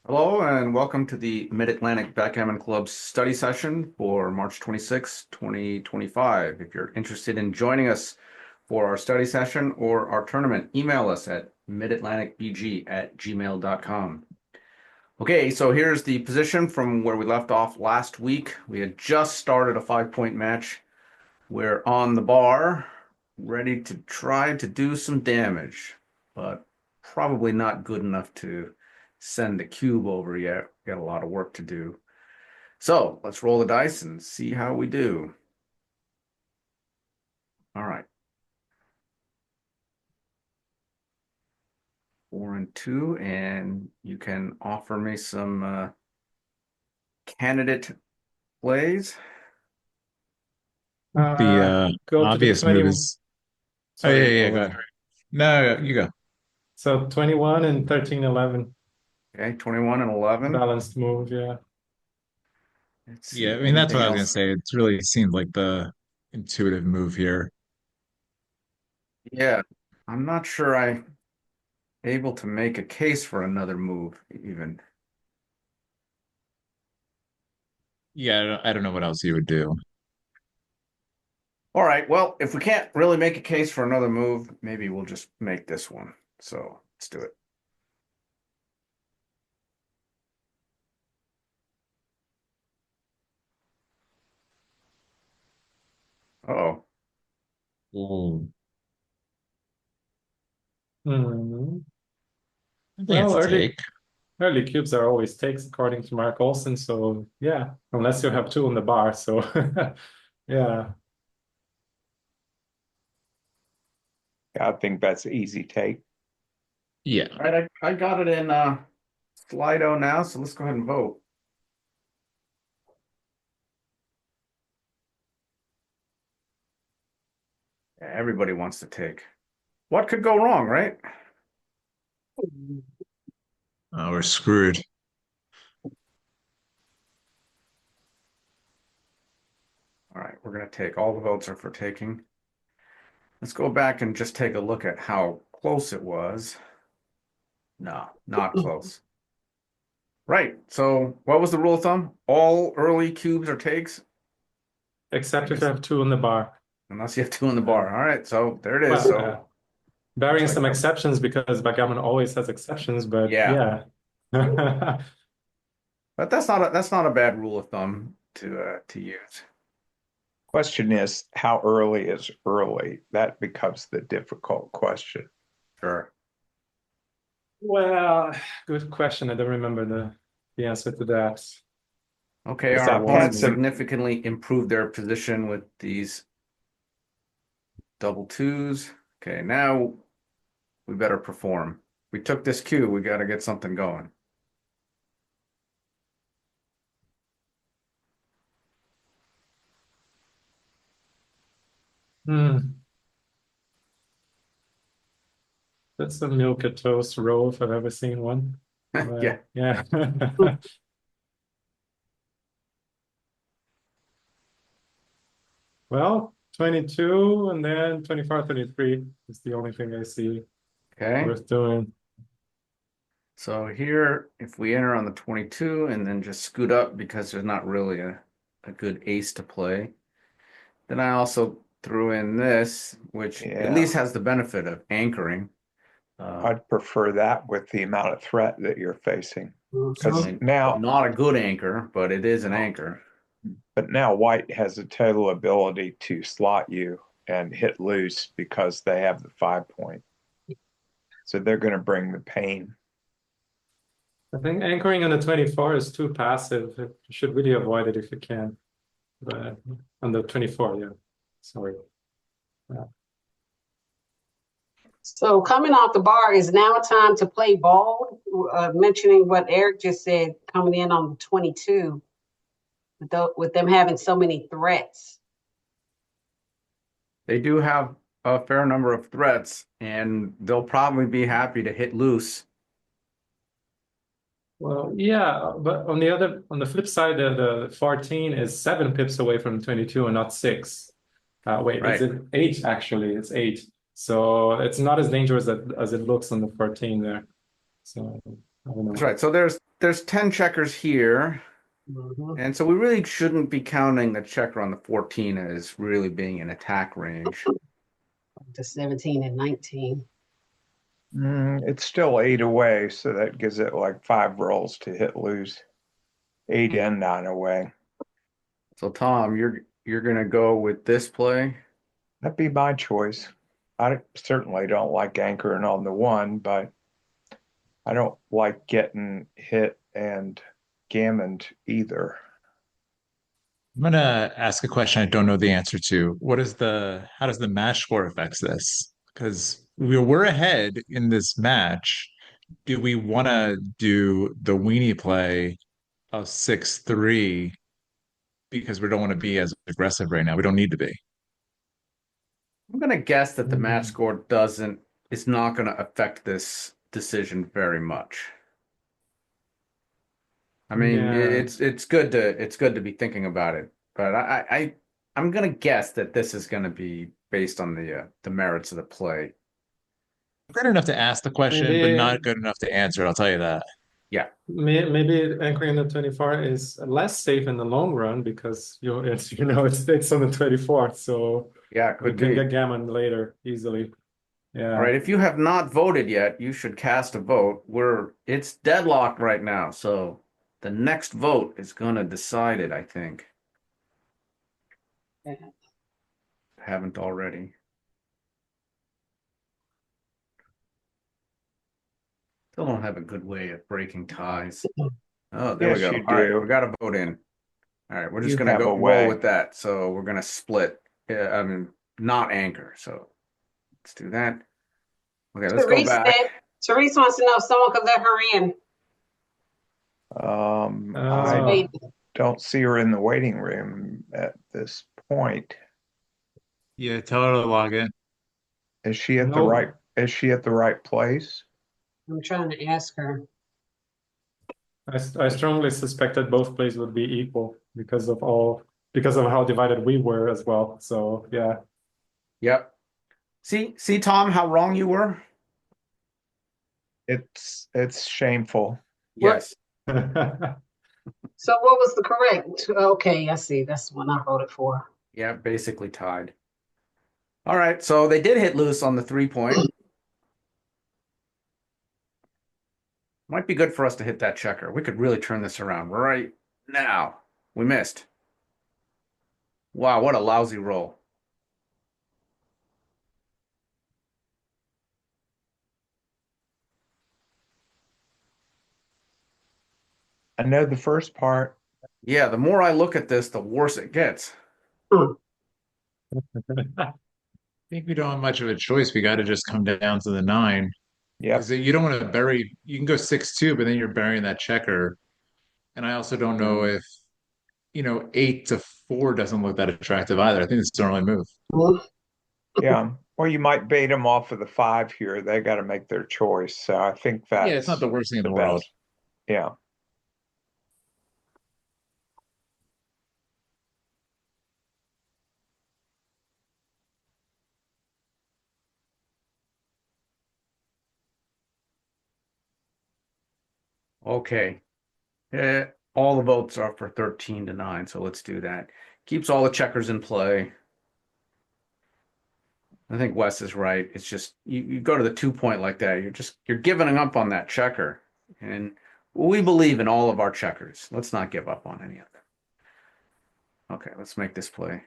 Hello and welcome to the Mid-Atlantic Backgammon Club study session for March 26, 2025. If you're interested in joining us for our study session or our tournament, email us at midatlanticbg@gmail.com. Okay, so here's the position from where we left off last week. We had just started a 5-point match. We're on the bar, ready to try to do some damage, but probably not good enough to send the cube over yet. Got a lot of work to do. So let's roll the dice and see how we do. All right. 4 and 2, and you can offer me some candidate plays. The Go to the obvious move 20. is oh yeah, Sorry, yeah, go go ahead. ahead. No, you go. So 21 and 13, 11. Okay, 21 and 11. Balanced move, yeah. Let's Yeah, see, I mean that's what anything I was gonna else? say. It's really seemed like the intuitive move here. Yeah, I'm not sure I'm able to make a case for another move even. Yeah, I don't know what else you would do. All right, well, if we can't really make a case for another move, maybe we'll just make this one. So let's do it. Uh-oh. Ooh, Hmm. I think it's Well, a early take. early cubes are always takes according to Mark Olson. So yeah, unless you have two on the bar. So yeah. I think that's an easy take. Yeah. All right, I got it in Slido now, so let's go ahead and vote. Yeah, everybody wants to take. What could go wrong, right? We're screwed. All right, we're going to take. All the votes are for taking. Let's go back and just take a look at how close it was. No, not close. Right, so what was the rule of thumb? All early cubes are takes? I Except if you guess have two on the bar. unless you have two in the Uh, bar. All right, so there it is. well, So looks barring like some exceptions because backgammon always has exceptions, but yeah, yeah. but that's not a bad rule of thumb to use. Question is, how early is early? That becomes the difficult question. Sure. Well, good question. I don't remember the answer to that. Okay, Because our that opponents puts them, significantly improved their position with these double twos. Okay, now we better perform. We took this cue, we got to get something going. Hmm. That's a milk and toast roll if I've ever seen one. Yeah. But yeah. Well, 22 and then 24, 33 is the only thing I see Okay. worth doing. So here, if we enter on the 22 and then just scoot up because there's not really a good ace to play, then I also threw in this, which at yeah, least has the benefit of anchoring. I'd prefer that with the amount of threat that you're facing. Because Certainly now, not a good anchor, but it is an anchor. but now white has a total ability to slot you and hit loose because they have the 5 point. So they're going to bring the pain. I think anchoring on the 24 is too passive. You should really avoid it if you can. But on the 24, yeah. Sorry. Yeah. So coming off the bar is now a time to play ball. Mentioning what Eric just said, coming in on the 22, with them having so many threats. They do have a fair number of threats, and they'll probably be happy to hit loose. Well, yeah, but on the flip side, the 14 is 7 pips away from 22 and not 6. Wait, is Right. it 8 actually? It's 8. So it's not as dangerous as it looks on the 14 there. So I don't know. That's right. So there's 10 checkers here. Mhm. And so we really shouldn't be counting the checker on the 14 as really being in attack range. To 17 and 19. It's still 8 away, so that gives it like 5 rolls to hit lose. 8 and 9 away. So Tom, you're gonna go with this play. That'd be my choice. I certainly don't like anchoring on the 1, but I don't like getting hit and gammoned either. I'm gonna ask a question I don't know the answer to. How does the match score affect this? Because we're ahead in this match. Do we want to do the weenie play of 6-3 because we don't want to be as aggressive right now? We don't need to be. I'm gonna guess that the match Mm. score is not gonna affect this decision very much. I mean, Yeah, it's good to be thinking about it, but I'm gonna guess that this is gonna be based on the merits of the play. Good enough to ask the question, but maybe not good enough to answer. I'll tell you that. Yeah, maybe anchoring on the 24 is less safe in the long run because it's on the 24th, so yeah, it we could can be. get gammon later easily. All Yeah. right, if you have not voted yet, you should cast a vote. It's deadlocked right now, so the next vote is gonna decide it, I think. Yeah. Haven't already. Still don't have a good way of breaking ties. Oh, there we Yes, go. you All right, we do. got a vote in. All right, we're just You gonna have go a roll way. with that. So we're gonna split. I mean, not anchor. So let's do that. Okay, let's go Therese back. said, Therese wants to know if someone could let her in. She's I Oh, waiting. don't see her in the waiting room at this point. Yeah, tell her to log in. Is she at the no. right, is she at the right place? I'm trying to ask her. I strongly suspected both plays would be equal because of how divided we were as well. So yeah. Yep. See, Tom, how wrong you were? It's shameful. What? Yes. So what was the correct? Okay, I see. That's the one I voted for. Yeah, basically tied. All right, so they did hit loose on the 3-point. Might be good for us to hit that checker. We could really turn this around right now. We missed. Wow, what a lousy roll. I know the first part. Yeah, the more I look at this, the worse it gets. Hmm. I think we don't have much of a choice. We got to just come down to the 9 because Yep. you don't want to bury. You can go 6-2, but then you're burying that checker. And I also don't know if 8-4 doesn't look that attractive either. I think it's still an early move. Yeah. Or you might bait them off of the 5 here. They got to make their choice. So I think Yeah, it's not that's the worst thing in the the world. best. Yeah. Okay. All the votes are for 13-9, so let's do that. Keeps all the checkers in play. I think Wes is right. It's just you go to the 2-point like that, you're giving up on that checker. And we believe in all of our checkers. Let's not give up on any of them. Okay, let's make this play.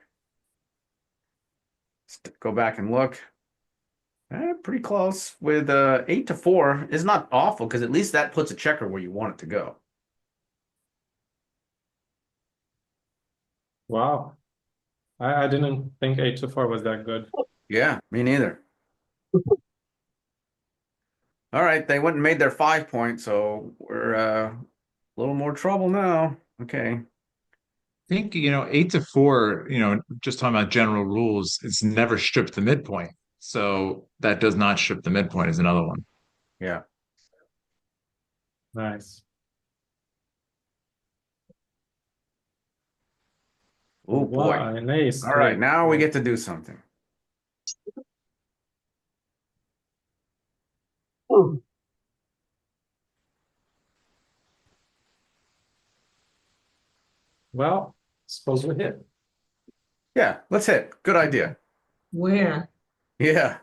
Let's go back and look. Pretty close with 8-4 is not awful because at least that puts a checker where you want it to go. Wow. I didn't think 8-4 was that good. Yeah, me neither. All right, they went and made their 5-point, so we're a little more trouble now. Okay. I think 8-4. Just talking about general rules, it's never stripped the midpoint. So that does not strip the midpoint is another one. Yeah. Nice. Oh What boy. an ace. All right, Great. now we Great. get to do something. Hmm. Well, suppose we hit. Yeah, let's hit. Good idea. Where? Yeah.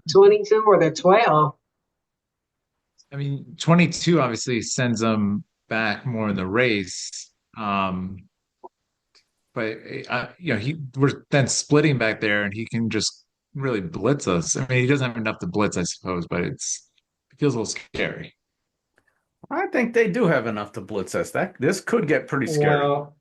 22 or the 12. I mean, 22 obviously sends them back more in the race. But we're then splitting back there, and he can just really blitz us. I mean, he doesn't have enough to blitz, I suppose, but it feels a little scary. I think they do have enough to blitz us. This could get pretty scary. Well,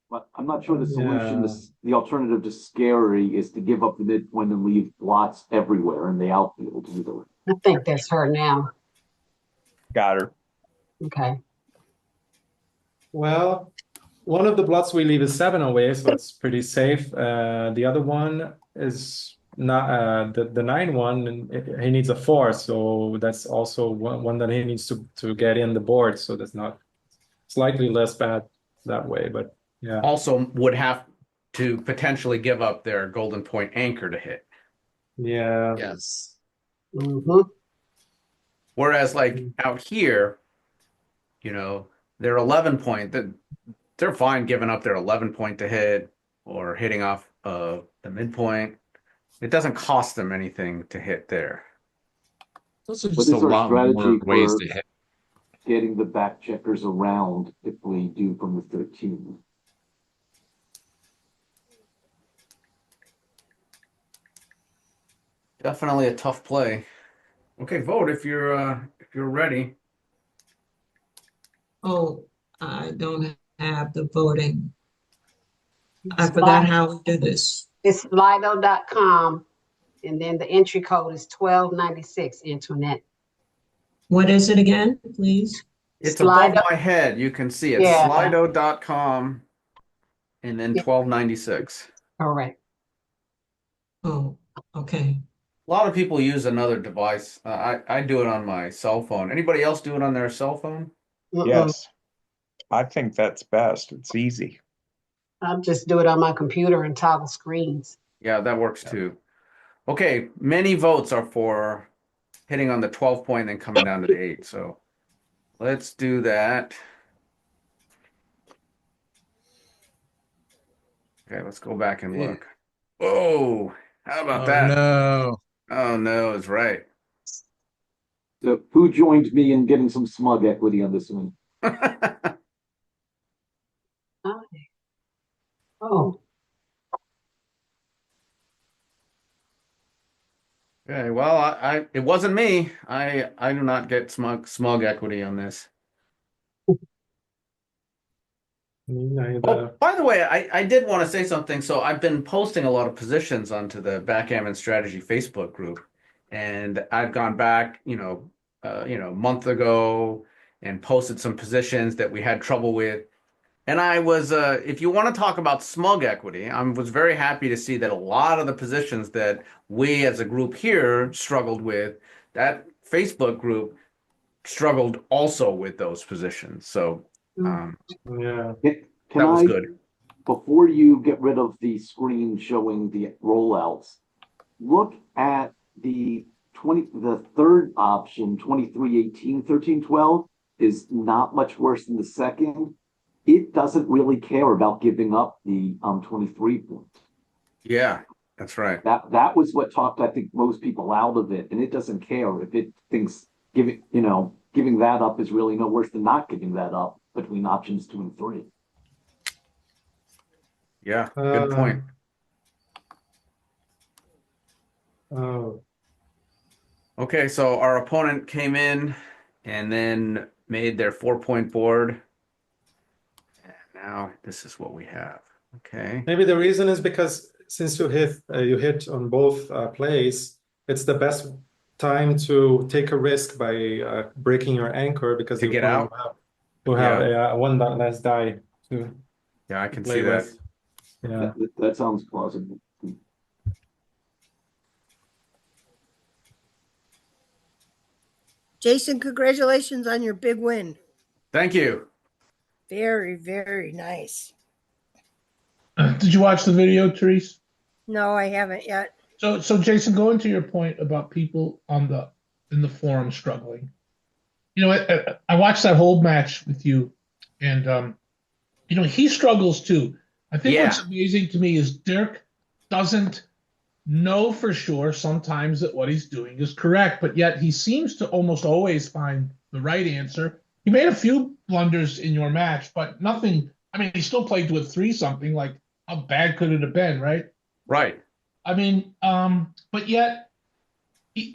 But I'm not sure the solution, yeah. the alternative to scary is to give up the midpoint and leave lots everywhere in the outfield either. I think that's her now. Got her. Okay. Well, one of the blots we leave is 7 away, so it's pretty safe. The other one is not the 9 one, and he needs a 4, so that's also one that he needs to get in the board. So that's not slightly less bad that way, but yeah. Also would have to potentially give up their golden point anchor to hit. Yeah. Yes. Mm-hmm. Whereas like out here, their 11 point, they're fine giving up their 11 point to hit or hitting off the midpoint. It doesn't cost them anything to hit there. Those are What just a is our lot more strategy ways for to hit. getting the back checkers around if we do from the 13? Definitely a tough play. Okay, vote if you're ready. Oh, I don't have the voting. I forgot how we do this. It's Slido.com, and then the entry code is 1296, Internet. What is it again, please? It's above Slido. my head. You can see it. Yeah. Slido.com and then Yeah. 1296. Correct. Oh, okay. A lot of people use another device. I do it on my cell phone. Anybody else do it on their cell phone? Mm-mm. Yes. I think that's best. It's easy. I'll just do it on my computer and toggle screens. Yeah, that works too. Okay, many votes are for hitting on the 12 point and then coming down to the 8. So let's do that. Okay, let's go back and Yeah. look. Oh, how about Oh, that? no. Oh no, it's right. So who joined me in getting some smug equity on this one? Oh, Okay, well, it wasn't me. I do not get smug equity on this. Oh, by the way, I did want to say something. So I've been posting a lot of positions onto the Backgammon Strategy Facebook group, and I've gone back, a month ago and posted some positions that we had trouble with. And I was, if you want to talk about smug equity, I was very happy to see that a lot of the positions that we as a group here struggled with, that Facebook group struggled also with those positions. So Yeah. Can that was I, good. before you get rid of the screen showing the rollouts, look at the third option, 23, 18, 13, 12 is not much worse than the second. It doesn't really care about giving up the 23 points. Yeah, that's right. That was what talked, I think, most people out of it, and it doesn't care if it thinks giving that up is really no worse than not giving that up between options 2 and 3. Yeah, good point. Oh, Okay, so our opponent came in and then made their 4-point board. And now this is what we have. Okay. maybe the reason is because since you hit on both plays, it's the best time to take a risk by breaking your anchor because To you get want out? to have one less die to Yeah, I can play see that. with. Yeah. That sounds plausible. Jason, congratulations on your big win. Thank you. Very, very nice. Did you watch the video, Therese? No, I haven't yet. So Jason, going to your point about people in the forum struggling. I watched that whole match with you, and he struggles too. I think Yeah, what's amazing to me is Dirk doesn't know for sure sometimes that what he's doing is correct, but yet he seems to almost always find the right answer. He made a few blunders in your match, but nothing. I mean, he still played with three something. Like, how bad could it have been, right? right. I mean, but yet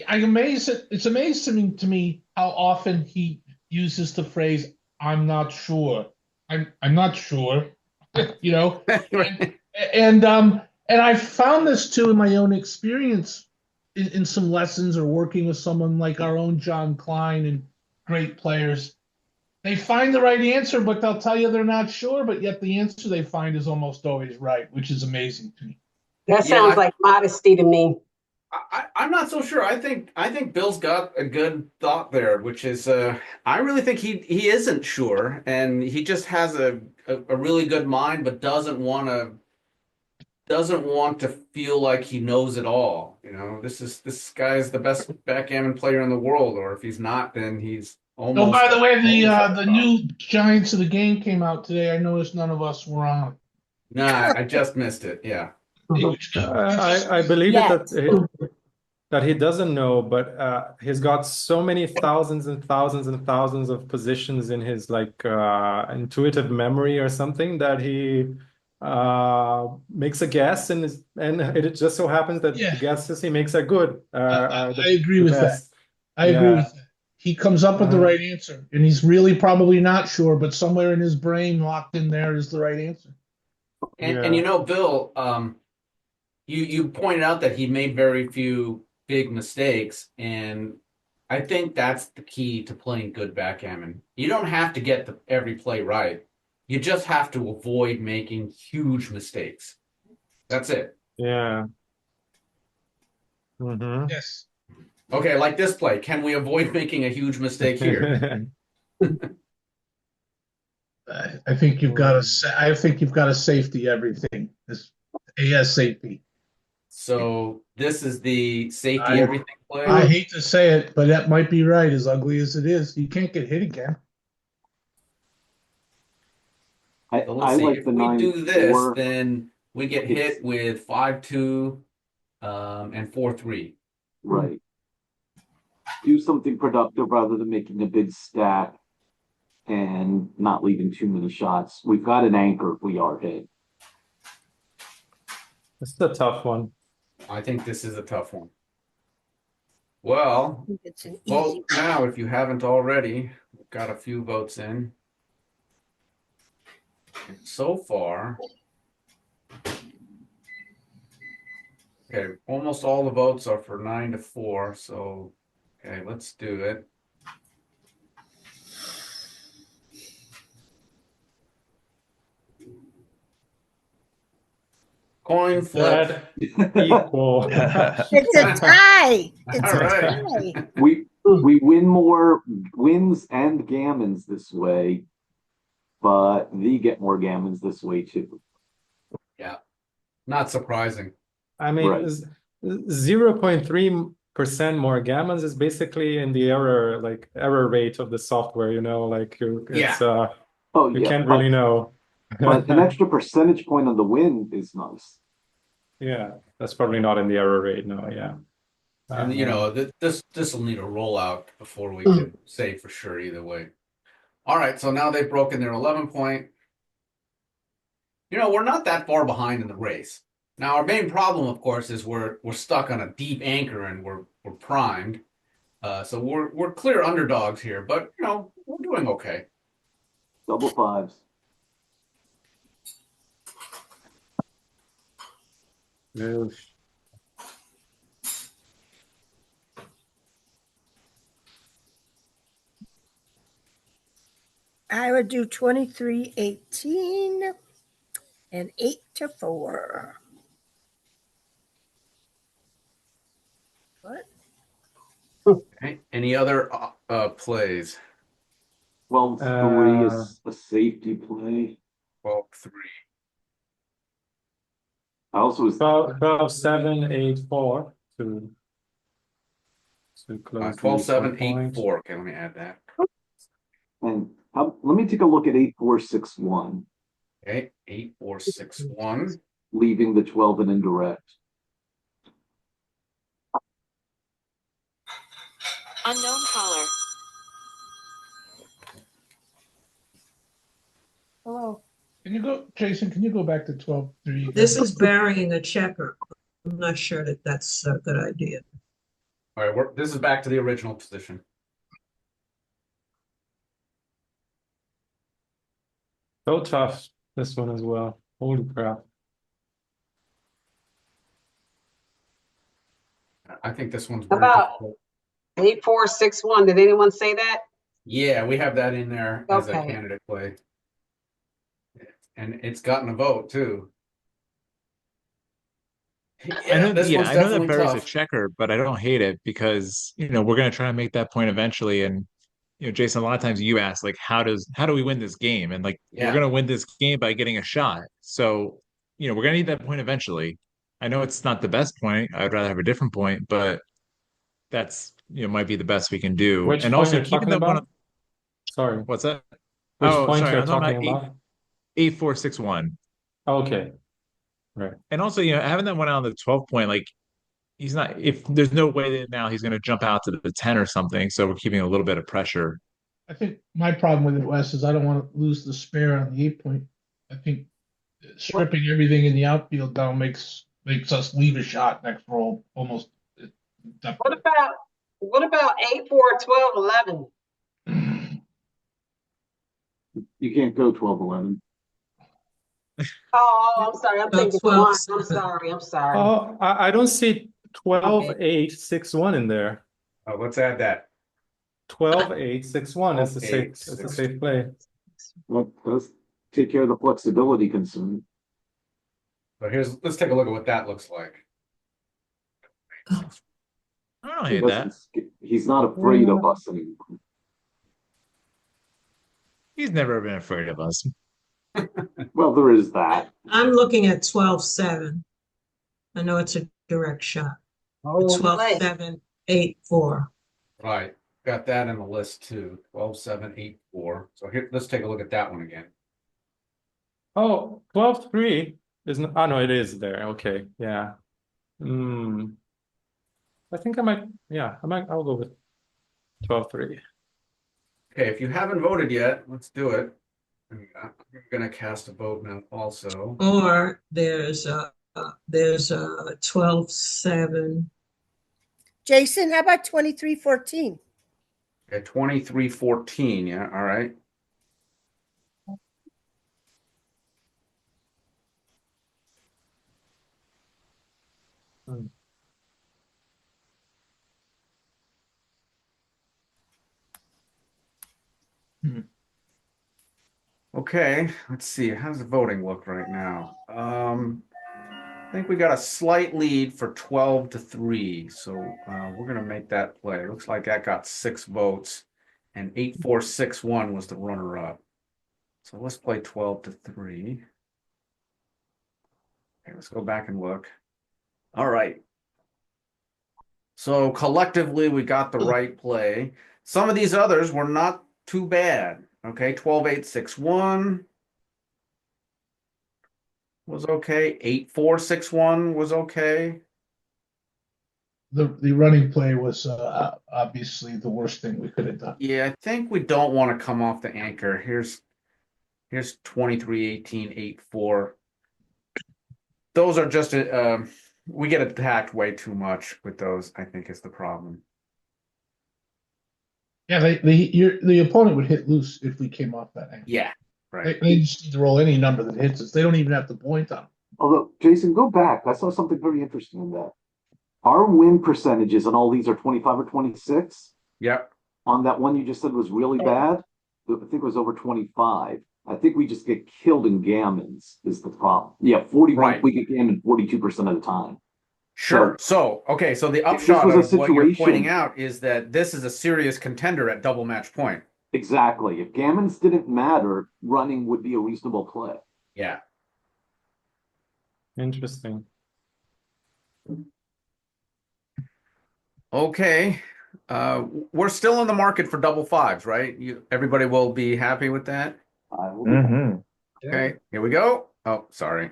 I'm amazed. It's amazing to me how often he uses the phrase "I'm not sure." I'm not sure. you know, and and I found this too in my own experience in some lessons or working with someone like our own John Klein and great players. They find the right answer, but they'll tell you they're not sure. But yet the answer they find is almost always right, which is amazing to me. That sounds Yeah, like modesty to me. I'm not so sure. I think Bill's got a good thought there, which is I really think he isn't sure, and he just has a really good mind, but doesn't want to feel like he knows it all. This guy's the best backgammon player in the world, or if he's not, then he's Oh, almost by the way, almost at the the top. new Giants of the Game came out today. I noticed none of us were on. Nah, I just missed it. Yeah. I believe it Yes. that he doesn't know, but he's got so many thousands and thousands and thousands of positions in his like intuitive memory or something that he makes a guess and it just so happens that the Yeah, guesses he makes are good, are I agree the with that. best. I agree Yeah. with that. He comes up with the Uh, right answer, and he's really probably not sure, but somewhere in his brain, locked in there, is the right answer. And yeah. Bill, you pointed out that he made very few big mistakes, and I think that's the key to playing good backgammon. You don't have to get every play right. You just have to avoid making huge mistakes. That's it. Yeah. hmm Yes. Okay, like this play. Can we avoid making a huge mistake here? I think you've got to. I think you've got to safety everything. This ASAP. So this is the safety I everything I play. hate to say it, but that might be right. As ugly as it is, you can't get hit again. So let's I see. like If the we do this, 9-4. then we get It's hit with 5-2 and 4-3. right. Do something productive rather than making a big stack and not leaving too many shots. We've got an anchor if we are hit. It's a tough one. I think this is a tough one. Well, It's an easy. vote now if you haven't already. We've got a few votes in. And so far, okay, almost all the votes are for 9-4. So, okay, let's do it. Coin flip. That equal. It's a tie. It's All a right. tie. We win more wins and gammons this way, but they get more gammons this way too. Yeah, not surprising. I mean, Right. 0.3% more gammons is basically in the error rate of the software, like it's Oh you yeah, can't really know. but an extra percentage point on the win is nice. Yeah, that's probably not in the error rate, no, yeah. And this will need a rollout before we can say for sure either way. All right, so now they've broken their 11 point. We're not that far behind in the race. Now our main problem, of course, is we're stuck on a deep anchor and we're primed. So we're clear underdogs here, but we're doing okay. Double fives. I would do 23-18 and 8-4. What? Okay. Any other plays? 12-3 is a safety play. 12-3. I also was 12-7, 8-4 to close the 12-7, point. 8-4. Okay, let me add that. and let me take a look at 8-4-6-1. Okay, 8461. leaving the 12 and indirect. Unknown caller. Oh, hello. Can you go, Jason, can you go back to 12-3 again? This is burying a checker. I'm not sure that that's a good idea. All right, this is back to the original position. So tough, this one as well. Holy crap. I think this one's How very about difficult. 8461? Did anyone say that? Yeah, we have that in there as a Okay. candidate play. And it's gotten a vote too. Yeah, this one's I know that definitely buries a tough. checker, but I don't hate it because, we're gonna try to make that point eventually. And, Jason, a lot of times you ask, like, how do we win this game? And like, we're Yeah. gonna win this game by getting a shot. So, we're gonna need that point eventually. I know it's not the best point. I'd rather have a different point, but that's, might be the best we can do. Which And point also you're keeping talking that one, about? Sorry. what's that? Which Oh, point sorry, you're I'm talking talking about about? 8461. Okay. Right. And also, having that one on the 12 point, like, he's not, if there's no way that now he's going to jump out to the 10 or something. So we're keeping a little bit of pressure. I think my problem with it, Wes, is I don't want to lose the spare on the 8 point. I think stripping everything in the outfield down makes us leave a shot next roll almost. What about 841211? You can't go 12, 11. Oh, I'm sorry. I'm thinking 12, one. I'm sorry. Oh, I don't see 12, Okay. 8, 6, 1 in there. Oh, let's add that. 12, 8, 6, 1 is a 12, safe, 8, it's a 6. safe play. That does take care of the flexibility concern. But let's take a look at what that looks like. I don't He hate that. He's not afraid of us anymore. He's never been afraid of us. Well, there is that. I'm looking at 12-7. I know it's a direct shot. Oh, 12-7-8-4. Right. Got that in the list too. 12, 7, 8, 4. So here, let's take a look at that one again. Oh, 12, 3 isn't, oh no, it is there. Okay. Yeah. I think I'll go with 12, 3. Okay, if you haven't voted yet, let's do it. I'm gonna cast a vote now also. Or there's a 12-7. Jason, how about 2314? Okay, 2314, yeah, all right. Okay, let's see. How does the voting look right now? I think we got a slight lead for 12-3. So we're gonna make that play. Looks like that got 6 votes, and 8461 was the runner-up. So let's play 12-3. Okay, let's go back and look. All right. So collectively, we got the right play. Some of these others were not too bad. Okay, 12-8-6-1 was okay. 8-4-6-1 was okay. The running play was obviously the worst thing we could have done. Yeah, I think we don't want to come off the anchor. Here's 23-18, 8-4. Those are just we get attacked way too much with those, I think is the problem. Yeah, the opponent would hit loose if we came off that angle. Yeah, right. They just need to roll any number that hits us. They don't even have to point on. Although, Jason, go back. I saw something very interesting in that. Our win percentages on all these are 25 or 26. Yep. On that one you just said was really bad, I think it was over 25. I think we just get killed in gammons is the problem. Yeah, 41 Right. we get gammon 42% of the time. Sure. So, okay, so the If this upshot was a of what you're situation- pointing out is that this is a serious contender at double match point. Exactly. If gammons didn't matter, running would be a reasonable play. Yeah. Interesting. Okay. We're still in the market for double fives, right? Everybody will be happy with that. I will Mm-hmm. Okay, here we go. Oh, sorry.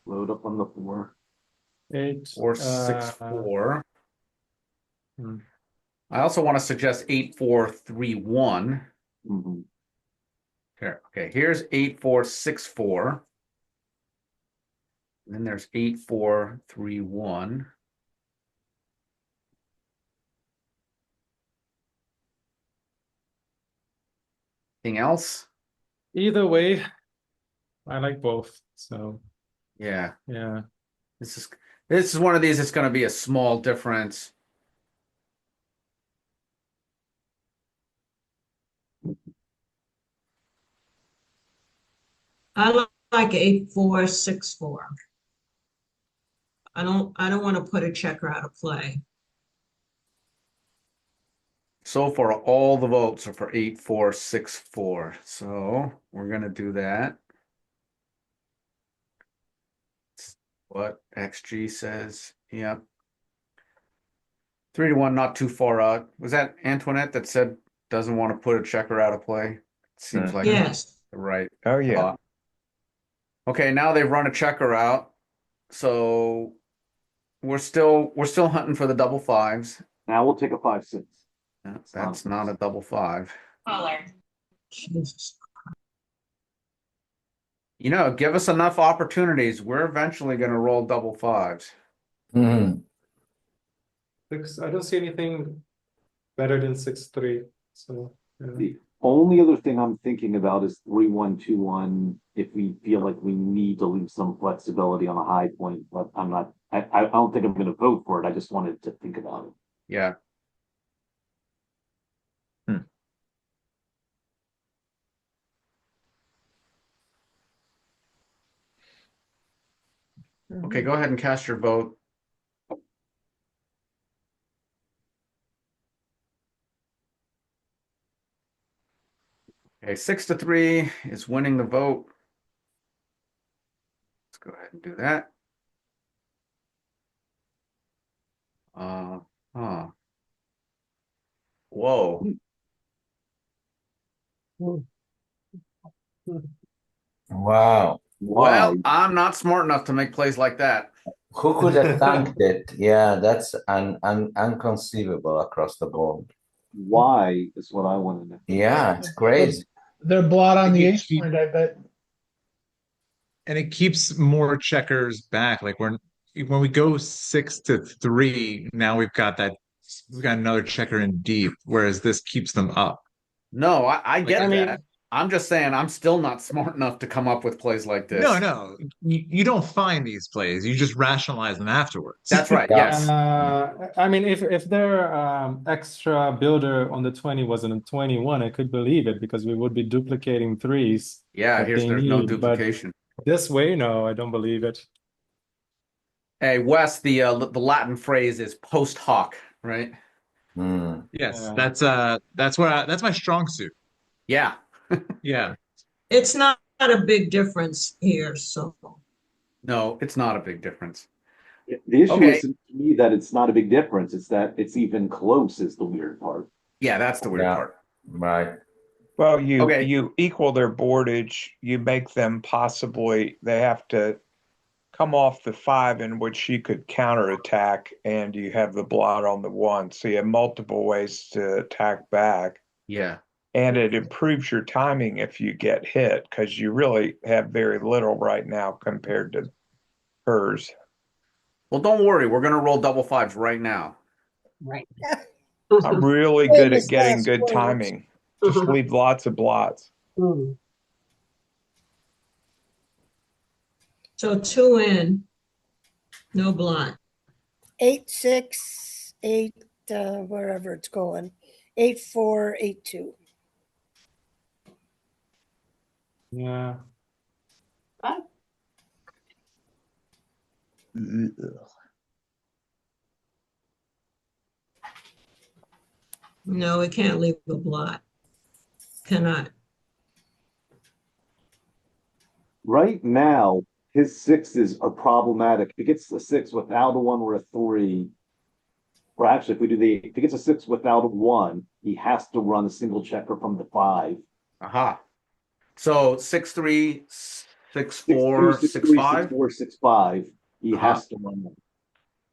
Load up on the 4. 8. 4, 6, 4. Hmm. I also want to suggest 8, 4, 3, 1. Mhm. Here, okay, here's 8, 4, 6, 4. And then there's 8, 4, 3, 1. Anything else? Either way, I like both. So Yeah, yeah. this is one of these. It's going to be a small difference. I like 8-4-6-4. I don't want to put a checker out of play. So far, all the votes are for 8, 4, 6, 4. So we're going to do that. What XG says. Yep. 3 to 1, not too far out. Was that Antoinette that said doesn't want to put a checker out of play? Seems like Yes. the right Oh, yeah. thought. Okay, now they've run a checker out. So we're still hunting for the double fives. Now we'll take a 5, 6. That's not a double 5. Caller. Jesus. You know, give us enough opportunities. We're eventually going to roll double 5s. Mhm. I don't see anything better than 6-3. So yeah. The only other thing I'm thinking about is 3, 1, 2, 1. If we feel like we need to leave some flexibility on a high point, but I'm not. I don't think I'm going to vote for it. I just wanted to think about it. Yeah. Okay, go ahead and cast your vote. Okay, 6 to 3 is winning the vote. Let's go ahead and do that. Huh. Whoa. Wow. Well, Why? I'm not smart enough to make plays like that. Who could have tanked it? Yeah, that's unconceivable across the board. Why is what I want to know. Yeah, it's crazy. They're blot on Like the it ace keep- point, I bet. And it keeps more checkers back. Like when we go 6 to 3, now we've got another checker in deep, whereas this keeps them up. No, I Like, get I mean, that. I'm just saying I'm still not smart enough to come up with plays like this. no, you don't find these plays. You just rationalize them afterwards. That's right. Yeah. Yes. I mean, if their extra builder on the 20 wasn't a 21, I could believe it because we would be duplicating threes Yeah, that they there's no need. But duplication. this way, no, I don't believe it. Hey, Wes, the Latin phrase is post hoc, right? Mm. Yes, Yeah. that's my strong suit. Yeah. Yeah. It's not a big difference here, so. No, it's not a big difference. The issue Okay. isn't to me that it's not a big difference. It's that it's even close is the weird part. Yeah, that's the weird Yeah. part. Right. Well, you Okay. you equal their boardage, you make them they have to come off the 5 in which you could counterattack, and you have the blot on the 1. So you have multiple ways to attack back. Yeah. And it improves your timing if you get hit, because you really have very little right now compared to hers. Well, don't worry. We're going to roll double 5s right now. Right. I'm really good at Famous getting last good words. timing. Just leave lots of blots. Mm. So 2 in, no blot. 8, 6, 8, wherever it's going. 8, 4, 8, 2. Yeah. No, we can't leave a blot. Cannot. Right now, his 6s are problematic. If he gets the 6 without a 1 or a 3, Or actually, if he gets a 6 without a 1, he has to run a single checker from the 5. Aha. So 6-3, 6-2, 6-4, 6-3, 6-5. 6-4, 6-5. He Uh-huh. has to run them.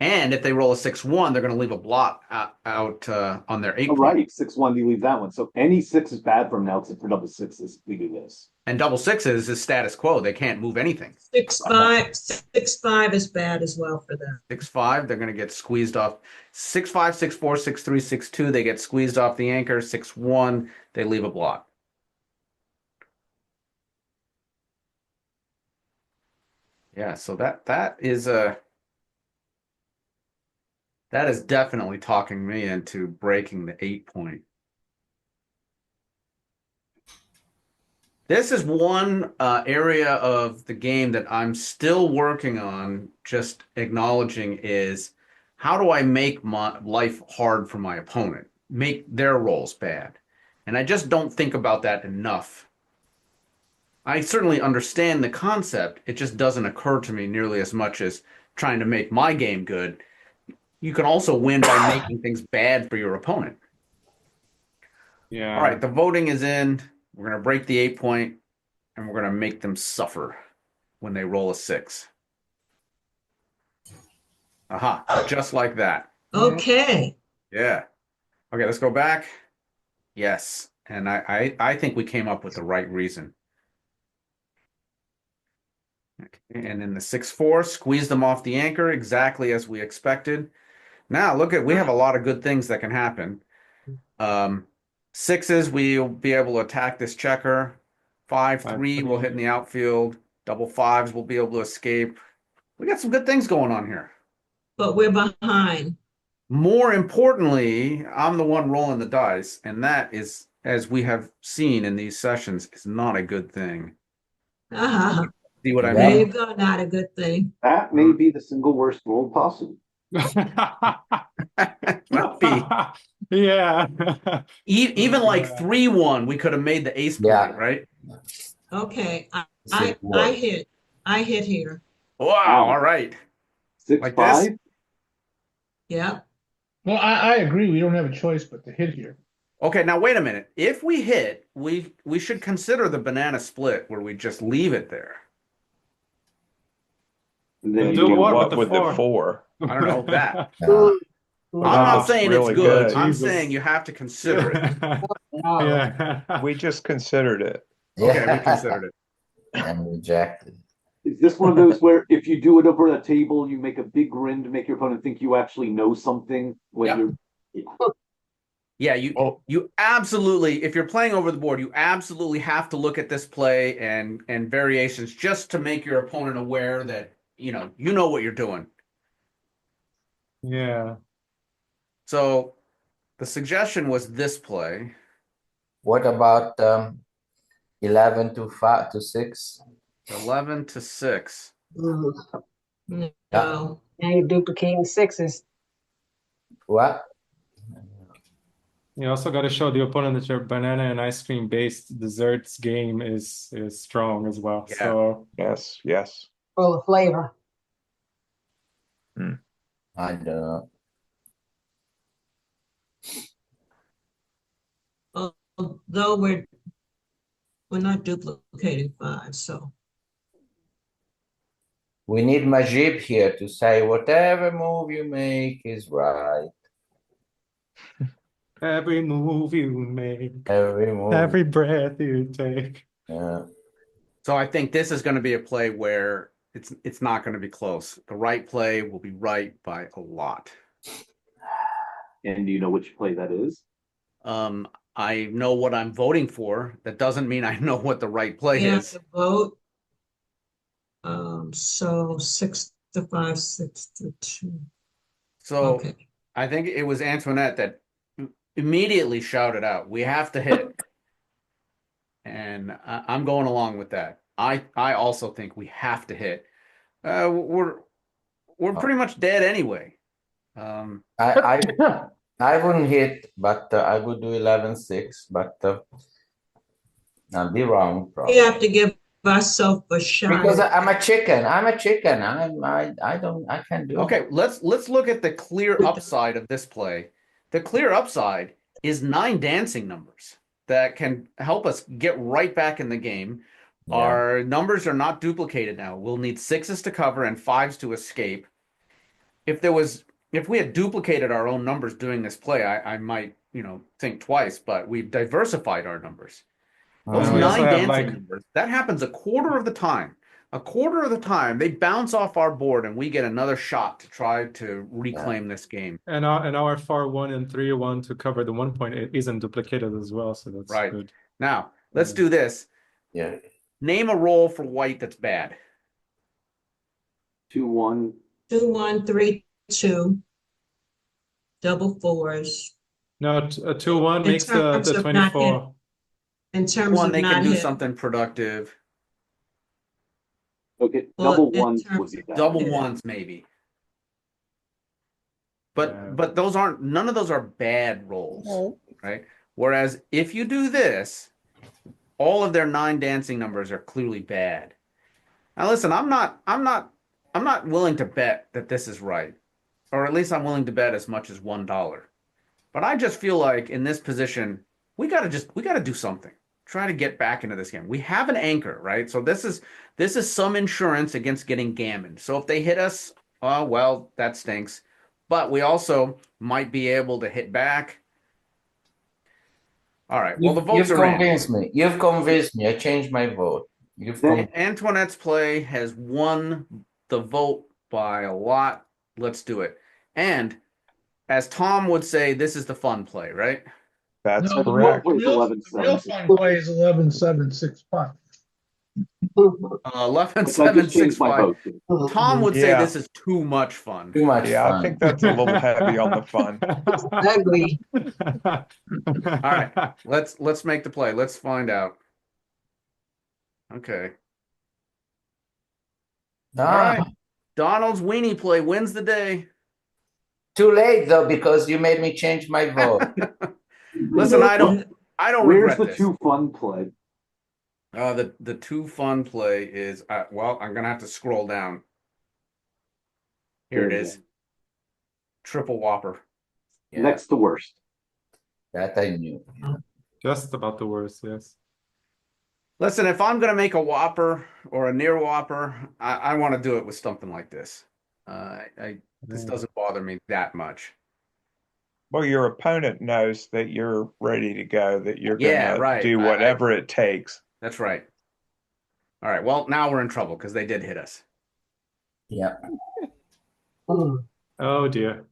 And if they roll a 6-1, they're going to leave a blot out on their 8 Oh, point. right, 6-1, you leave that one. So any 6 is bad from now except for double 6s if we do this. And double 6s is status quo. They can't move anything. 6-5, 6-5 is bad as well for them. 6-5, they're going to get squeezed off. 6-5, 6-4, 6-3, 6-2, they get squeezed off the anchor. 6-1, they leave a blot. Yeah, so that is definitely talking me into breaking the 8 point. This is one area of the game that I'm still working on, just acknowledging, is how do I make my life hard for my opponent, make their rolls bad? And I just don't think about that enough. I certainly understand the concept. It just doesn't occur to me nearly as much as trying to make my game good. You can also win by making things bad for your opponent. Yeah. All right, the voting is in. We're going to break the 8 point, and we're going to make them suffer when they roll a 6. Aha, just like that. Okay. Yeah. Okay, let's go back. Yes. And I think we came up with the right reason. Okay. And in the 6-4, squeeze them off the anchor exactly as we expected. Now, look we have a lot of good things that can happen. 6s, we'll be able to attack this checker. 5-3 will hit in the outfield. Double 5s will be able to escape. We got some good things going on here. But we're behind. More importantly, I'm the one rolling the dice, and that is, as we have seen in these sessions, is not a good thing. See what I There you mean? go, not a good thing. That may be the single worst roll possible. Might be. Yeah. Even like 3-1, we could have made the ace point, right? Okay, I hit here. Wow, all right. 6-5? Like this? Yeah. Well, I agree. We don't have a choice but to hit here. Okay, now wait a minute. If we hit, we should consider the banana split where we just leave it there. And then Do you what with the the 4? I don't know that. Yeah. I'm That not looks saying really it's good. good. I'm Jesus. saying you have to consider it. Yeah. We just considered it. Okay, we considered it. And rejected. Is this one of those where if you do it over a table, you make a big grin to make your opponent think you actually know something when Yep. you're Yeah, you absolutely, if you're playing over the board, you absolutely have to look at this play and variations just to make your opponent aware that you know what you're doing. Yeah. So the suggestion was this play. What about 11 to 5 to 6? 11 to 6. Mhm. No. Now you're duplicating 6s. What? You also got to show the opponent that your banana and ice cream based desserts game is strong as well. Yeah. So Yes. Full of flavor. I don't know. Although we're not duplicating 5, so We need Majib here to say whatever move you make is right. every move you make, Every move. every breath you take. Yeah. So I think this is going to be a play where it's not going to be close. The right play will be right by a lot. and do you know which play that is? I know what I'm voting for. That doesn't mean I know what the right play we have is. to vote. So 6-5, 6-2. So Okay. I think it was Antoinette that immediately shouted out, "We have to hit." And I'm going along with that. I also think we have to hit. We're pretty much dead anyway. I wouldn't hit, but I would do 11-6, but I'll be wrong We probably. have to give myself a shot Because at I'm a chicken. I'm a chicken. I can't do it. Okay, let's look at the clear upside of this play. The clear upside is 9 dancing numbers that can help us get right back in the game. Yeah. Our numbers are not duplicated now. We'll need 6s to cover and 5s to escape. If we had duplicated our own numbers doing this play, I might, think twice, but we've diversified our numbers. Those we also 9 have, dancing like- numbers, that happens a quarter of the time. A quarter of the time, they bounce off our board and we get another shot to try to reclaim this game. And our 4-1 and 3-1 to cover the 1 point isn't duplicated as well, so that's Right. good. Now, let's do this. Yeah. Name a roll for white that's bad. 2-1. 2-1, 3-2, double fours. No, 2-1 In makes the terms of not 24. In terms One, of they not can do hit. something productive. Okay, Well, double in ones terms would be of bad. Double Yeah. ones, maybe. Yeah. But those aren't, none of those are bad rolls, No. right? Whereas if you do this, all of their 9 dancing numbers are clearly bad. Now listen, I'm not willing to bet that this is right. Or at least I'm willing to bet as much as $1. But I just feel like in this position, we gotta do something. Try to get back into this game. We have an anchor, right? So this is some insurance against getting gammoned. So if they hit us, oh well, that stinks. But we also might be able to hit back. All right. Well, the votes You've are in. convinced me. You've convinced me. I changed my vote. Antoinette's play has won the vote by a lot. Let's do it. And as Tom would say, this is the fun play, right? That's No, correct. the real 11-7. fun play is 11-7-6-5. 11, I 7, just 6, changed my 5. vote. Tom would say Yeah. this is too much fun. Too much Yeah, fun. I think that's a little heavy on the fun. Ugly. All right, let's make the play. Let's find out. Okay. All Ah, right. Donald's weenie play wins the day. too late though, because you made me change my vote. Listen, I don't Where's regret the this. 2 fun play? The 2 fun play is well, I'm gonna have to scroll down. Here it There you is. Triple Whopper. Yeah, Next to worst. that I knew. Just about the worst, yes. Listen, if I'm gonna make a Whopper or a near Whopper, I want to do it with something like this. This doesn't bother me that much. Well, your opponent knows that you're ready to go, that you're Yeah, gonna right. do whatever it takes. That's right. All right. Well, now we're in trouble because they did hit us. Yeah. Oh dear.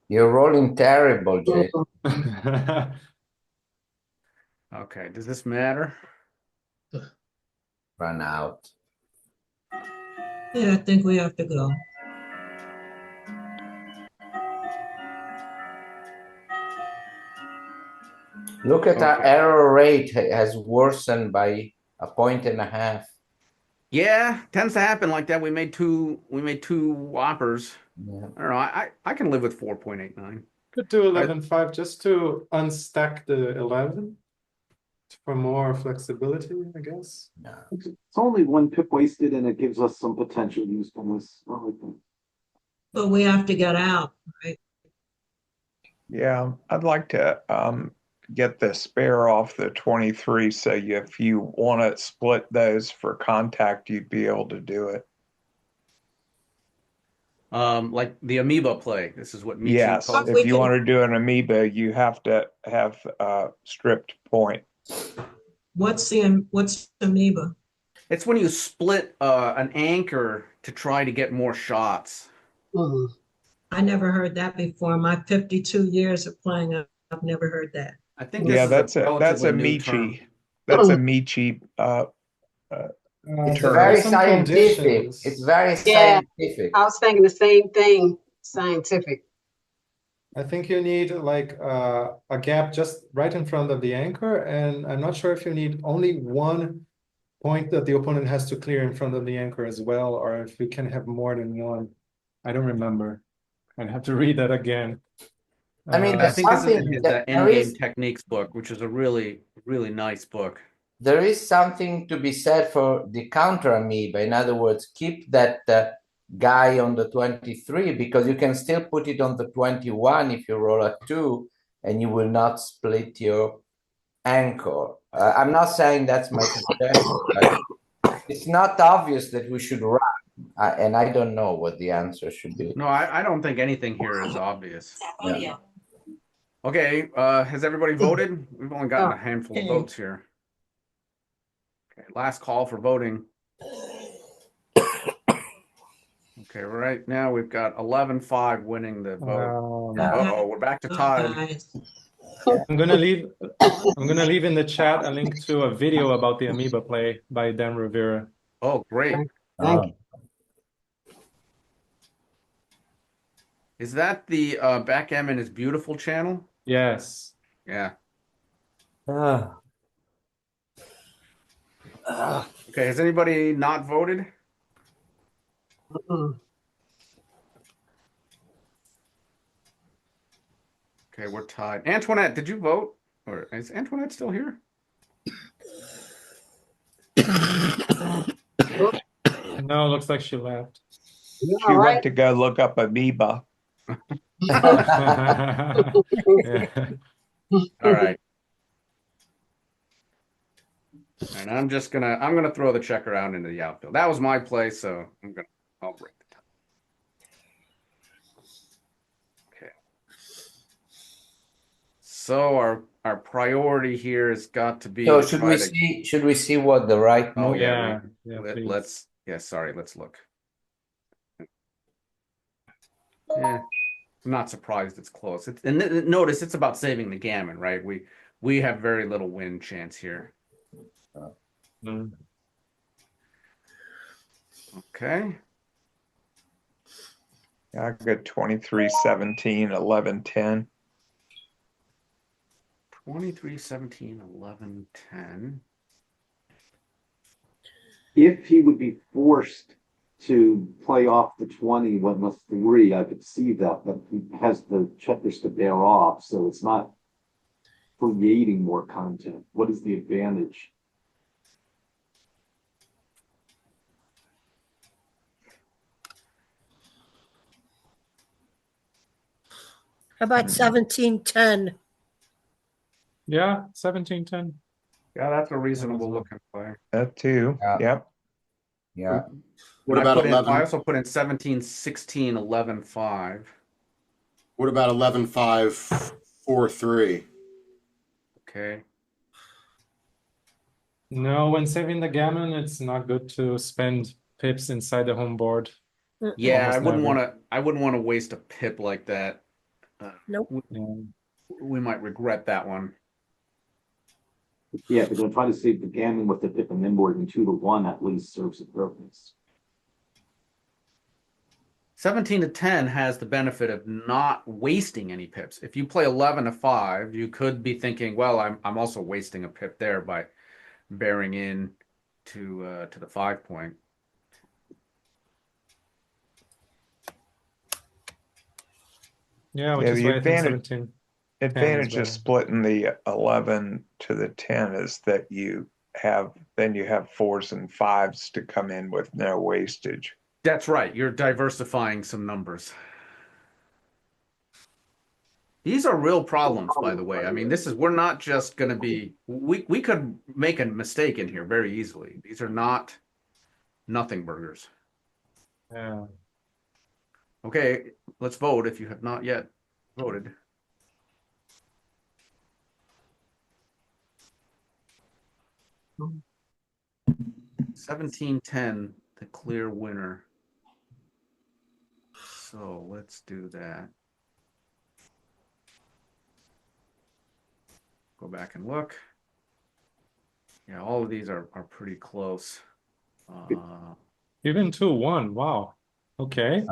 You're rolling terrible, Jay. Okay. Does this matter? Run out. Yeah, I think we have to go. Look at our Okay. error rate has worsened by 1.5 points. Yeah, tends to happen like that. We made two Whoppers. Yeah. I don't know. I can live with 4.89. Could do 11-5 just to unstack the 11 for more flexibility, I guess. Yeah. It's only 1 pip wasted and it gives us some potential usefulness. I like that. But we have to get out, right? Yeah, I'd like to get the spare off the 23, so if you want to split those for contact, you'd be able to do it. Like the amoeba play. This is what Michi Yes, calls We if you can- want to do an amoeba, you have to have stripped point. What's amoeba? It's when you split an anchor to try to get more shots. I never heard that before. My 52 years of playing, I've never heard that. I think this Yeah, is that's a relatively new term. Michi. That's a Michi It's term. very some scientific. conditions. It's very Yeah. scientific. I was thinking the same thing, scientific. I think you need like a gap just right in front of the anchor, and I'm not sure if you need only 1 point that the opponent has to clear in front of the anchor as well, or if you can have more than one. I don't remember. I'd have to read that again. I mean, I there's think this is something his that there Endgame is Techniques book, which is a really, really nice book. there is something to be said for the counter amoeba. In other words, keep that guy on the 23 because you can still put it on the 21 if you roll a 2 and you will not split your anchor. I'm not saying that's my suggestion, but it's not obvious that we should run. And I don't know what the answer should be. No, I don't think anything here is obvious. Yeah. Okay, has everybody voted? We've only gotten a handful of Okay. votes here. Okay, last call for voting. Okay, right now we've got 11-5 winning the vote. Uh-oh, we're back to tied. Guys. I'm gonna leave in the chat a link to a video about the amoeba play by Dan Rivera. Oh, great. Thank you. Is that the Backgammon is Beautiful channel? Yes. Yeah. Ah. Okay, has anybody not voted? Mm-mm. Okay, we're tied. Antoinette, did you vote? Or is Antoinette still here? No, looks like she left. She All right. went to go look up amoeba. Yeah. All right. And I'm gonna throw the check around into the outfield. That was my play, so I'll break the tie. Okay. So our priority here has got to be So to try to should we see what the right Oh move? yeah, please. let's let's look. Yeah, I'm not surprised it's close. Notice it's about saving the gammon, right? We have very little win chance here. Mm. Okay. I got 23, 17, 11, 10. 23, 17, 11, 10. If he would be forced to play off the 20 when the 3, I could see that, but he has the checkers to bear off, so it's not creating more content. What is the advantage? How about 17-10? Yeah, 17-10. Yeah, that's a reasonable looking play. That too. Yeah. Yep. Yeah. What about I 11? also put in 17, 16, 11, 5. What about 11, 5, 4, 3? Okay. No, when saving the gammon, it's not good to spend pips inside the home board. Yeah, Almost never. I wouldn't want to waste a pip like that. Nope. We might regret that one. Yeah, because I'm trying to save the gammon with the pip and inboard, and 2 to 1 at least serves a purpose. 17 to 10 has the benefit of not wasting any pips. If you play 11 to 5, you could be thinking, well, I'm also wasting a pip there by bearing in to the 5 point. Yeah, which is the why I think advantage 17. advantage of better. splitting the 11 to the 10 is that you have 4s and 5s to come in with no wastage. That's right. You're diversifying some numbers. These are real problems, by the way. I mean, we're not just going to be, we could make a mistake in here very easily. These are not nothing burgers. Yeah. Okay, let's vote if you have not yet voted. Mm. 17-10, the clear winner. So let's do that. Go back and look. Yeah, all of these are pretty close. Even 2-1. Wow. Okay.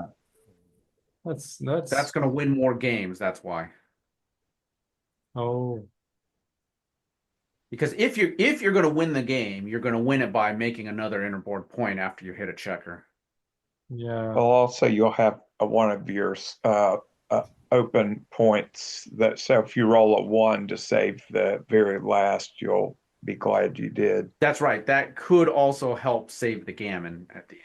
That's going to win more games. That's why. Oh. Because if you're going to win the game, you're going to win it by making another interboard point after you hit a checker. Yeah. Well, also you'll have one of your open points. That so if you roll a 1 to save the very last, you'll be glad you did. That's right. That could also help save the gammon at the end.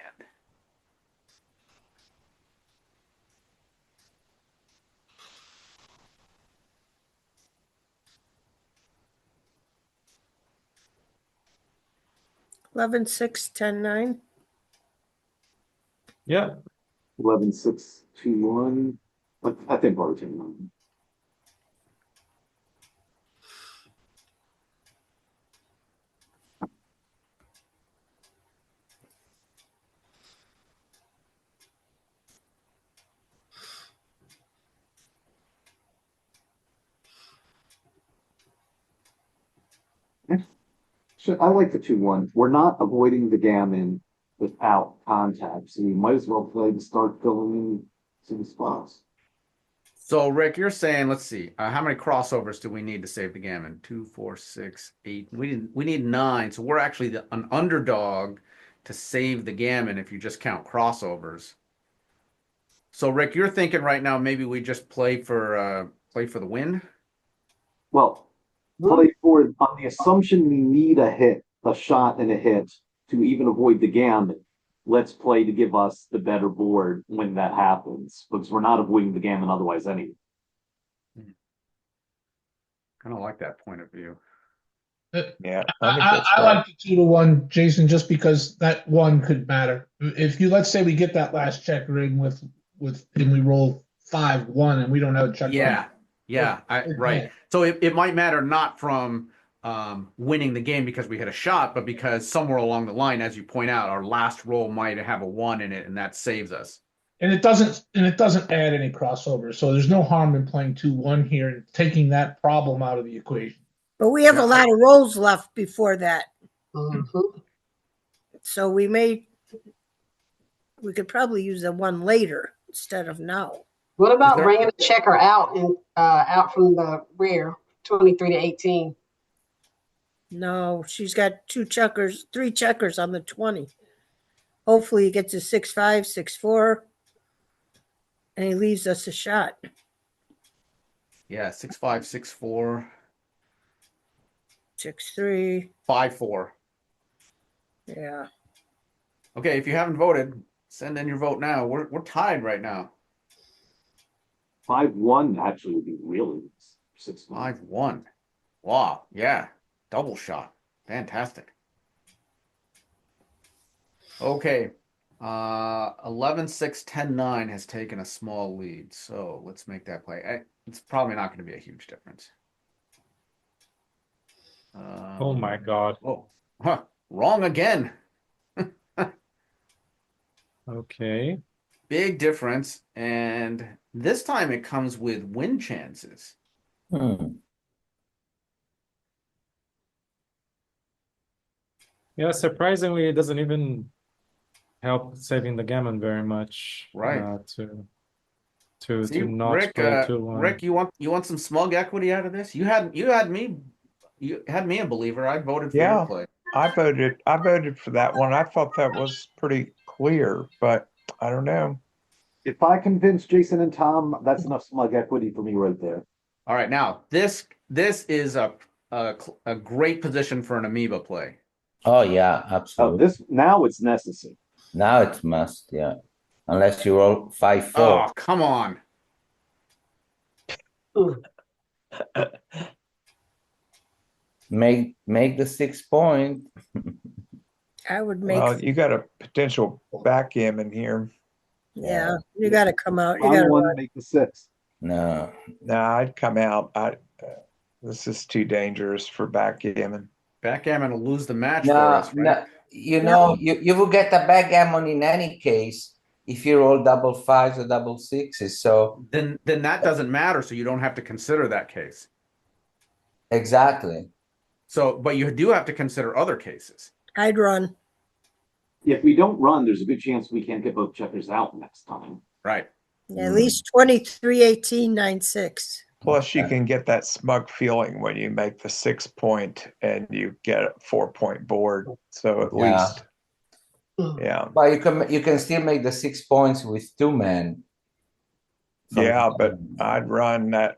Eleven, 6, 10, 9. Yeah. 11, 6, 2, 1. But I think we're 10, 9. So I like the 2-1. We're not avoiding the gammon without contact, so you might as well play to start filling in some spots. So, Rick, you're saying, let's see, how many crossovers do we need to save the gammon? 2, 4, 6, 8. We need 9. So we're actually an underdog to save the gammon if you just count crossovers. So, Rick, you're thinking right now maybe we just play for the win? Well, play for on the assumption we need a shot and a hit to even avoid the gammon. Let's play to give us the better board when that happens, because we're not avoiding the gammon otherwise anyway. Kind of like that point of view. Yeah, I think that's I right. like the 2-1, Jason, just because that 1 could matter. If you let's say we get that last checker in with and we roll 5-1 and we don't have a checker. Yeah, right. So it might matter not from winning the game because we hit a shot, but because somewhere along the line, as you point out, our last roll might have a 1 in it, and that saves us. And it doesn't add any crossover. So there's no harm in playing 2-1 here and taking that problem out of the equation. But we have a lot of rolls left before that. Mhm. So we could probably use the 1 later instead of now. What about there- bringing the checker out and out from the rear, 23 to 18? No, she's got 3 checkers on the 20. Hopefully he gets a 6-5, 6-4, and he leaves us a shot. Yeah, 6-5, 6-4, 6-3. 5-4. Yeah. Okay, if you haven't voted, send in your vote now. We're tied right now. 5-1 actually would be really 6-5. 5-1. Wow, yeah. Double shot. Fantastic. Okay. 11, 6, 10, 9 has taken a small lead. So let's make that play. It's probably not going to be a huge difference. Oh my God. Oh, wrong again. Okay. Big difference. And this time it comes with win chances. Yeah, surprisingly, it doesn't even help saving the gammon very much. Right. To See, not Rick, play 2-1. Rick, you want some smug equity out of this? You had me a believer. I voted for your play. I voted for that one. I thought that was pretty clear, but I don't know. If I convince Jason and Tom, that's enough smug equity for me right there. All right, now this is a great position for an amoeba play. Oh yeah, Oh, absolutely. now it's necessary. Now it's must, yeah. Unless you roll 5-4. Oh, come on. Make the 6 point. I would make. Well, you got a potential backgammon here. Yeah, you got to come out. You Round got to 1, run. make the 6. No. I'd come out. This is too dangerous for backgammon. Backgammon will lose the match for No, us, right? no. You will get a backgammon in any case if you roll double 5s or double 6s. So Then that doesn't matter, so you don't have to consider that case. exactly. So, but you do have to consider other cases. I'd run. If we don't run, there's a good chance we can't get both checkers out next time. Right. Yeah, at least 23, 18, 9, 6. Plus, you can get that smug feeling when you make the 6 point and you get a 4-point board. So at least, yeah. But you can still make the 6 points with 2 men. Yeah, but I'd run the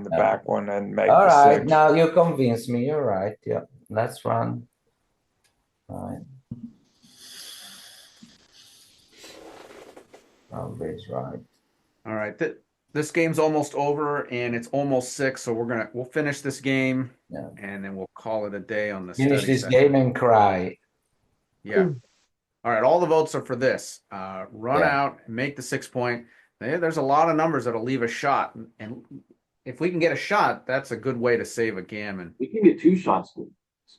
back one and make All the right, 6. now you convince me. You're right. Yeah, let's run. All right. Always right. All right. This game's almost over and it's almost 6, so we'll finish this game and then we'll call it a day on the Finish study this session. game and cry. Yeah. All right, all the votes are for this. Run Yeah. out and make the 6 point. There's a lot of numbers that'll leave a shot, and if we can get a shot, that's a good way to save a gammon. We can get 2 shots.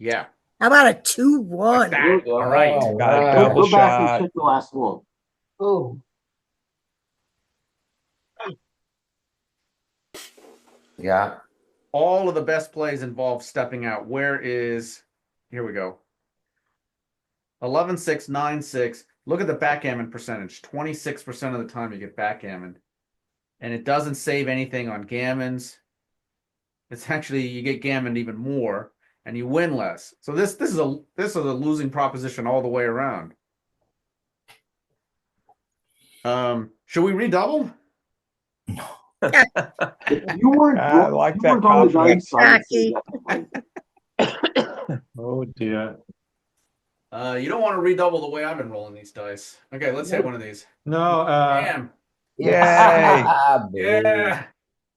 Yeah. How about a Like 2-1? that. All right. Got a right. double Go back and shot. check the last one. Oh, Yeah. All of the best plays involve stepping out. Here we go. 11-6, 9-6. Look at the backgammon percentage. 26% of the time you get backgammon. And it doesn't save anything on gammons. It's actually, you get gammoned even more and you win less. So this is a losing proposition all the way around. Should we redouble? If you weren't, I like you that weren't on the confidence. dice, I'd say definitely. Oh dear. You don't want to redouble the way I've been rolling these dice. Okay, let's hit one of these. No, Bam. Yay! Yeah.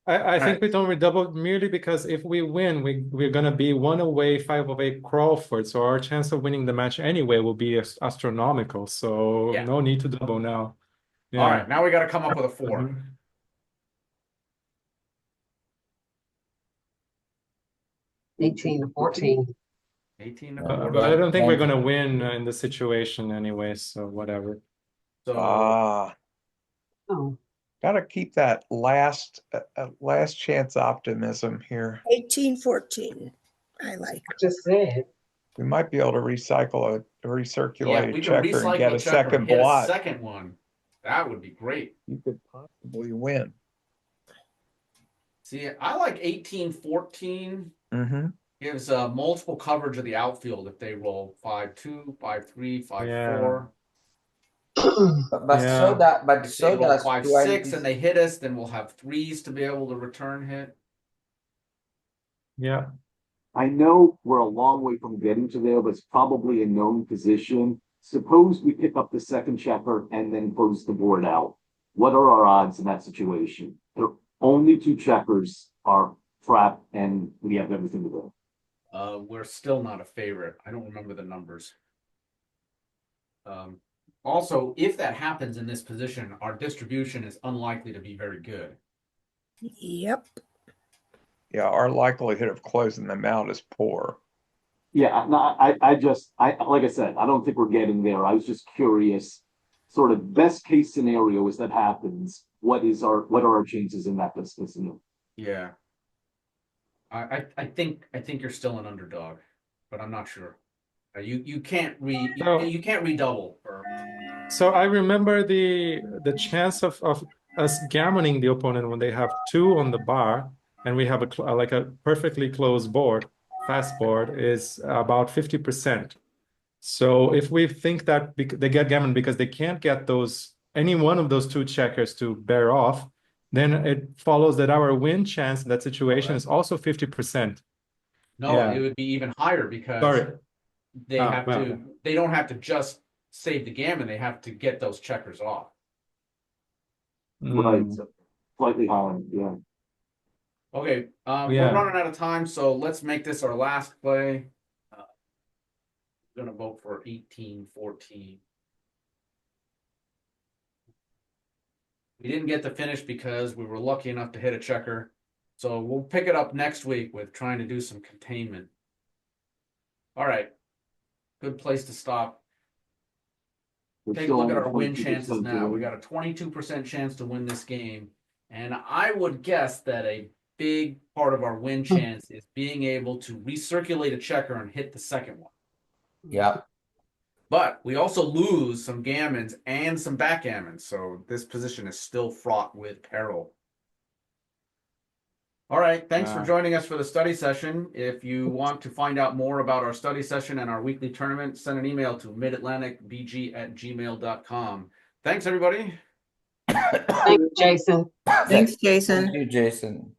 I think we don't redouble merely because if we win, we're gonna be 1 away, 5 away Crawford. So our chance of winning the match anyway will be astronomical. So Yeah. no need to double now. All right, now we got to come up with a 4. Mhm. 18 to 14. 18 to Yeah, 14. But I don't think we're Thank you. gonna win in the situation anyway. So whatever. So Oh, Gotta keep that last chance optimism here. 18-14. I like. I just said. We might be able to recirculate yeah, a we can checker and recycle get a a checker and second hit a blot. second one. That would be great. You could possibly win. See, I like 18-14. Mm-hmm. Gives multiple coverage of the outfield if they roll 5-2, 5-3, 5-4. Yeah. But so If they roll does 5-6 and they hit us, then we'll have 3s to be able to return hit. Yeah. I know we're a long way from getting to there, but it's probably a known position. Suppose we pick up the second checker and then close the board out. What are our odds in that situation? There are only 2 checkers are trapped and we have everything to go. We're still not a favorite. I don't remember the numbers. Also, if that happens in this position, our distribution is unlikely to be very good. Yep. Yeah, our likelihood of closing them out is poor. Yeah, no, I like I said, I don't think we're getting there. I was just curious, sort of best case scenario is that happens. What are our chances in that best case scenario? Yeah. I think you're still an underdog, but I'm not sure. You can't redouble. So I remember the chance of us gammoning the opponent when they have 2 on the bar and we have like a perfectly closed board, fast board, is about 50%. So if we think that they get gammon because they can't get any one of those 2 checkers to bear off, then it follows that our win chance in that situation is also 50%. No, Yeah. it would be even higher because Sorry. they don't have to just save the gammon, they have to get those checkers off. Right, so slightly higher, yeah. Okay, Yeah. we're running out of time, so let's make this our last play. I'm gonna vote for 18-14. We didn't get to finish because we were lucky enough to hit a checker. So we'll pick it up next week with trying to do some containment. All right. Good place to stop. Take a look at our win chances now. We got a 22% chance to win this game. And I would guess that a big part of our win chance is being able to recirculate a checker and hit the second one. Yeah. But we also lose some gammons and some backgammons, so this position is still fraught with peril. All right, thanks for joining us for the study session. If you want to find out more about our study session and our weekly tournament, send an email to midatlanticbg@gmail.com. Thanks, everybody. Thank you, Jason. Thanks, Jason. Thank you, Jason.